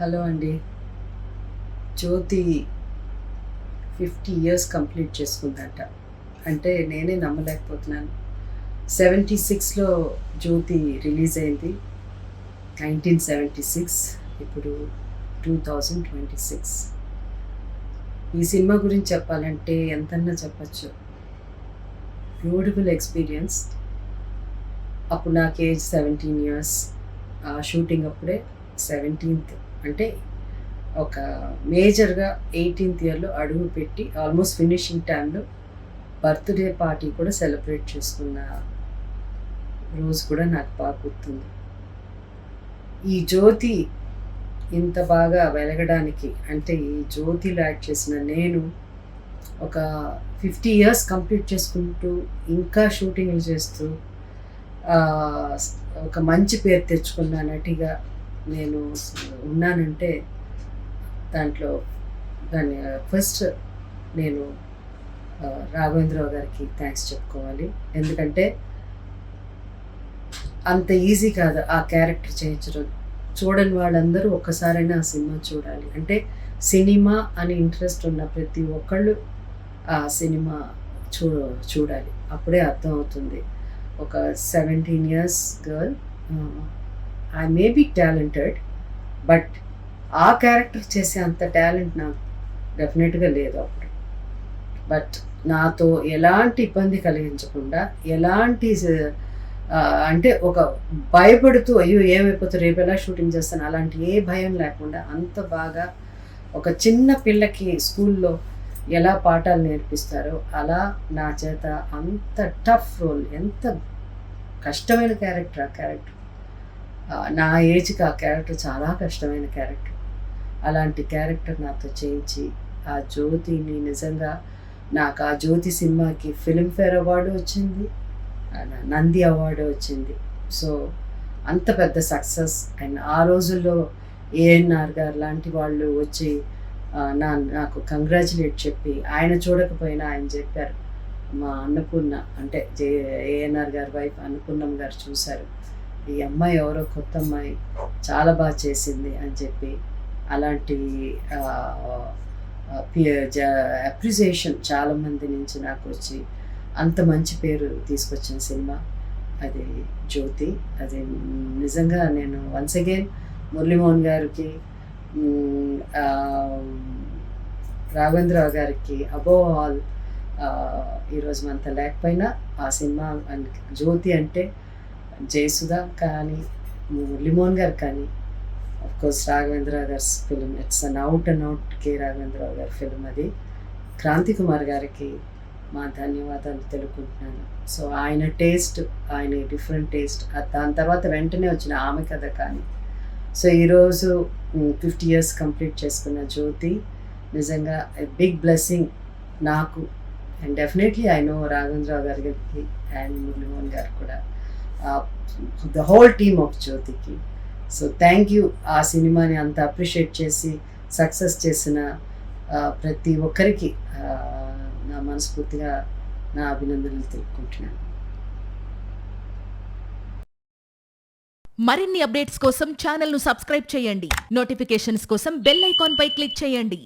Hello అండి. జ్యోతి 50 years complete చేసుకుందంట. అంటే నేనే నమ్మలేకపోతున్నాను. 76లో జ్యోతి రిలీజ్ అయింది. 1976. ఇప్పుడు 2026. ఈ సినిమా గురించి చెప్పాలంటే ఎంతన్నా చెప్పచ్చు. Beautiful experience. అప్పుడు నాకు ఏజ్ 17 ఇయర్స్. షూటింగ్ అప్పుడే 17థ్ అంటే ఒక మేజర్‌గా 18థ్ ఇయర్‌లో అడుగుపెట్టి ఆల్మోస్ట్ ఫినిషింగ్ టైమ్‌లో బర్త్‌డే పార్టీ కూడా సెలబ్రేట్ చేసుకున్న రోజు కూడా నాకు బాగా గుర్తుంది. ఈ జ్యోతి ఇంత బాగా వెలగడానికి అంటే ఈ జ్యోతిలో యాక్ట్ చేసిన నేను ఒక 50 ఇయర్స్ కంప్లీట్ చేసుకుంటూ ఇంకా షూటింగ్‌లు చేస్తూ ఆహ్, ఒక మంచి పేరు తెచ్చుకున్న నటిగా నేను ఉన్నానంటే దాంట్లో దాన్ని ఫస్ట్ నేను రాఘవేంద్రరావు గారికి థ్యాంక్స్ చెప్పుకోవాలి. ఎందుకంటే అంత ఈజీ కాదు ఆ క్యారెక్టర్ చేయించడం. చూడని వాళ్ళందరూ ఒక్కసారైనా ఆ సినిమా చూడాలి. అంటే సినిమా అని ఇంట్రెస్ట్ ఉన్న ప్రతి ఒక్కళ్ళు ఆ సినిమా చూ చూడాలి. అప్పుడే అర్థమవుతుంది. ఒక 17 years girl I may be talented. But ఆ క్యారెక్టర్ చేసే అంత టాలెంట్ నాకు డెఫినెట్‌గా లేదు అప్పుడు. బట్ నాతో ఎలాంటి ఇబ్బంది కలిగించకుండా, ఎలాంటి అంటే ఒక భయపడుతూ అయ్యో! ఏమైపోతుంది రేపు ఎలా షూటింగ్ చేస్తాను అలాంటి ఏ భయం లేకుండా అంత బాగా ఒక చిన్న పిల్లకి స్కూల్‌లో ఎలా పాఠాలు నేర్పిస్తారో అలా నా చేత అంత టఫ్ రోల్ ఎంత కష్టమైన క్యారెక్టర్ ఆ క్యారెక్టర్. నా ఏజ్‌కి ఆ క్యారెక్టర్ చాలా కష్టమైన క్యారెక్టర్. అలాంటి క్యారెక్టర్ నాతో చేయించి ఆ జ్యోతిని నిజంగా నాకు ఆ జ్యోతి సినిమాకి ఫిల్మ్‌ఫేర్ అవార్డు వచ్చింది. నంది అవార్డు వచ్చింది. సో అంత పెద్ద సక్సెస్ అండ్ ఆ రోజుల్లో ఏఎన్నార్ గారు లాంటి వాళ్ళు వచ్చి నాకు కంగ్రాచ్యులేట్ చెప్పి ఆయన చూడకపోయినా ఆయన చెప్పారు. మా అన్నపూర్ణ అంటే ఏఎన్నార్ గారి వైఫ్ అన్నపూర్ణమ్మ గారు చూశారు. ఈ అమ్మాయి ఎవరో కొత్త అమ్మాయి చాలా బాగా చేసింది అని చెప్పి అలాంటి అప్రిసియేషన్ చాలామంది నుంచి నాకు వచ్చి అంత మంచి పేరు తీసుకొచ్చిన సినిమా అది జ్యోతి. అది నిజంగా నేను వన్స్ అగైన్ మురళీమోహన్ గారికి, రాఘవేంద్రరావు గారికి అబోవ్ ఆల్ ఈరోజు మనతో లేకపోయినా ఆ సినిమా జ్యోతి అంటే జయసుధ కానీ, మురళీమోహన్ గారు కానీ, అఫ్కోర్స్ రాఘవేంద్రరావు గారి film it's an out and out K Raghavendra Rao గారి ఫిల్మ్ అది. క్రాంతి కుమార్ గారికి మా ధన్యవాదాలు తెలుపుకుంటున్నాను. సో ఆయన టేస్ట్, ఆయన డిఫరెంట్ టేస్ట్. దాని తర్వాత వెంటనే వచ్చిన ఆమె కథ కానీ. సో ఈరోజు 50 ఇయర్స్ కంప్లీట్ చేసుకున్న జ్యోతి నిజంగా బిగ్ బ్లెస్సింగ్ నాకు. And definitely I know Raghavendra Rao గారికి అండ్ మురళీమోహన్ గారు కూడా, ద హోల్ టీమ్ ఆఫ్ జ్యోతికి. So thank you. ఆ సినిమాని అంత అప్రిషియేట్ చేసి సక్సెస్ చేసిన ప్రతి ఒక్కరికి నా మనస్ఫూర్తిగా నా అభినందనలు తెలుపుకుంటున్నాను. మరిన్ని అప్డేట్స్ కోసం ఛానల్ను సబ్స్క్రైబ్ చేయండి. నోటిఫికేషన్స్ కోసం బెల్ ఐకాన్ పై క్లిక్ చేయండి.